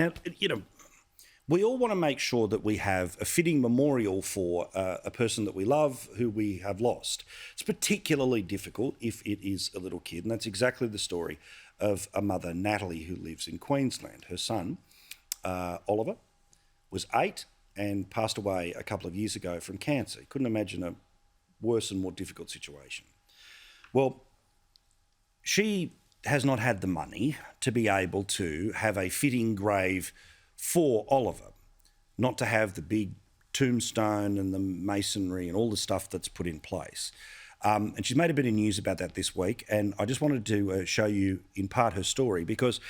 Now, we all want to make sure that we have a fitting memorial for a person that we love who we have lost. It's particularly difficult if it is a little kid, and that's exactly the story of a mother, Natalie, who lives in Queensland. Her son, Oliver, was 8 and passed away a couple of years ago from cancer. Couldn't imagine a worse and more difficult situation. Well, she has not had the money to be able to have a fitting grave for Oliver, not to have the big tombstone and the masonry and all the stuff that's put in place. And she's made a bit of news about that this week, and I just wanted to show you in part her story, because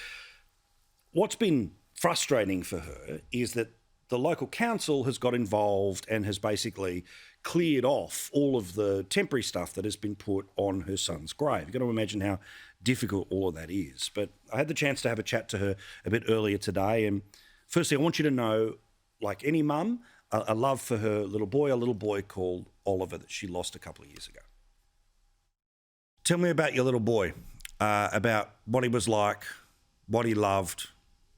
what's been frustrating for her is that the local council has got involved and has basically cleared off all of the temporary stuff that has been put on her son's grave. You've got to imagine how difficult all of that is. But I had the chance to have a chat to her a bit earlier today, and firstly, I want you to know, like any mum, a love for her little boy called Oliver that she lost a couple of years ago. Tell me about your little boy, about what he was like, what he loved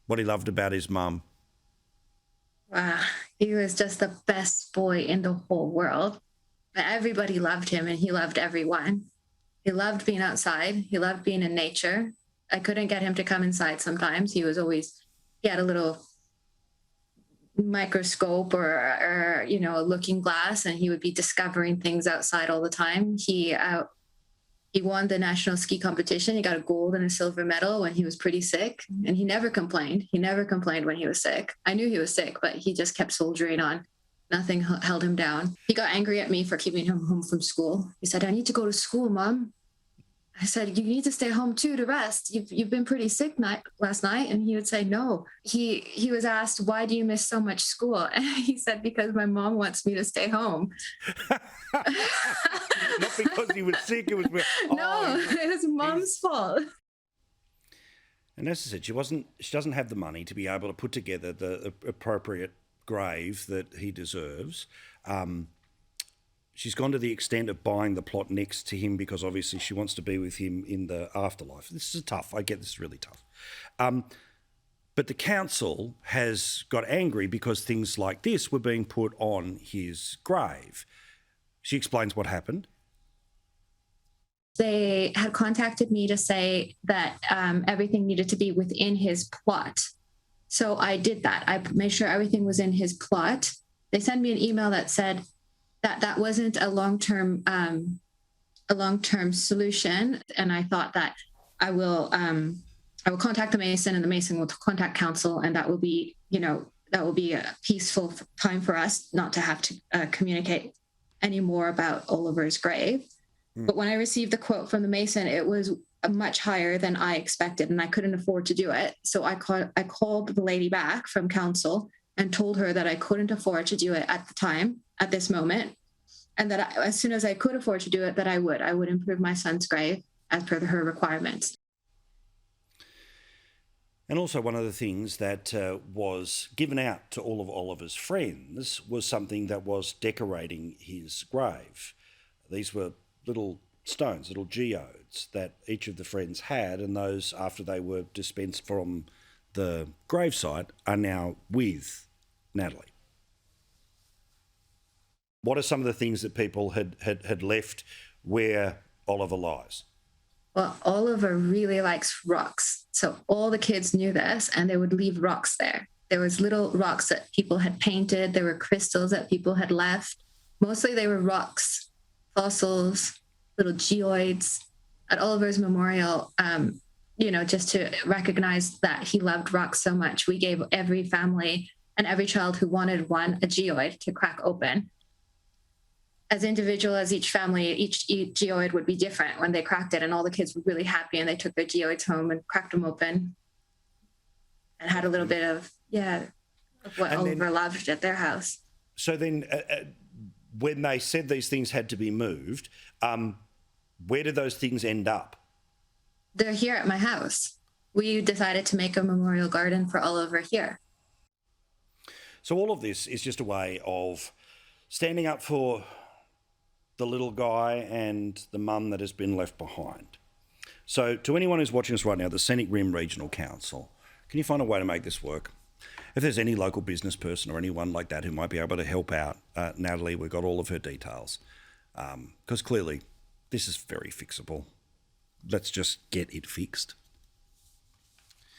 about his mum. Wow, he was just the best boy in the whole world. Everybody loved him and he loved everyone. He loved being outside. He loved being in nature. I couldn't get him to come inside sometimes. He had a little microscope or a looking glass, and he would be discovering things outside all the time. He won the national ski competition. He got a gold and a silver medal when he was pretty sick, and he never complained. He never complained when he was sick. I knew he was sick, but he just kept soldiering on. Nothing held him down. He got angry at me for keeping him home from school. He said, "I need to go to school, Mom." I said, "You need to stay home too to rest. You've been pretty sick last night." And he would say, "No." He was asked, "Why do you miss so much school?" And he said, "Because my mom wants me to stay home." Not because he was sick, it was... No, it was Mom's fault. And as I said, she doesn't have the money to be able to put together the appropriate grave that he deserves. She's gone to the extent of buying the plot next to him because obviously she wants to be with him in the afterlife. This is tough. I get this is really tough. But the council has got angry because things like this were being put on his grave. She explains what happened. They had contacted me to say that everything needed to be within his plot. So I did that. I made sure everything was in his plot. They sent me an email that said that wasn't a long-term solution. And I thought that I will contact the Mason, and the Mason will contact council, and that will be a peaceful time for us not to have to communicate anymore about Oliver's grave. But when I received the quote from the Mason, it was much higher than I expected, and I couldn't afford to do it. So I called the lady back from council and told her that I couldn't afford to do it at this moment, and that as soon as I could afford to do it, that I would improve my son's grave as per her requirements. And also one of the things that was given out to all of Oliver's friends was something that was decorating his grave. These were little stones, little geodes that each of the friends had, and those, after they were dispensed from the gravesite, are now with Natalie. What are some of the things that people had left where Oliver lies? Well, Oliver really likes rocks. So all the kids knew this, and they would leave rocks there. There was little rocks that people had painted. There were crystals that people had left. Mostly they were rocks, fossils, little geoids. At Oliver's memorial, just to recognize that he loved rocks so much, we gave every family and every child who wanted one a geoid to crack open. As individual as each family, each geoid would be different when they cracked it, and all the kids were really happy, and they took their geoids home and cracked them open and had a little bit of what Oliver loved at their house. So then when they said these things had to be moved, where did those things end up? They're here at my house. We decided to make a memorial garden for Oliver here. So all of this is just a way of standing up for the little guy and the mum that has been left behind. So to anyone who's watching us right now, the Scenic Rim Regional Council, can you find a way to make this work? If there's any local business person or anyone like that who might be able to help out Natalie, we've got all of her details. Because clearly, this is very fixable. Let's just get it fixed.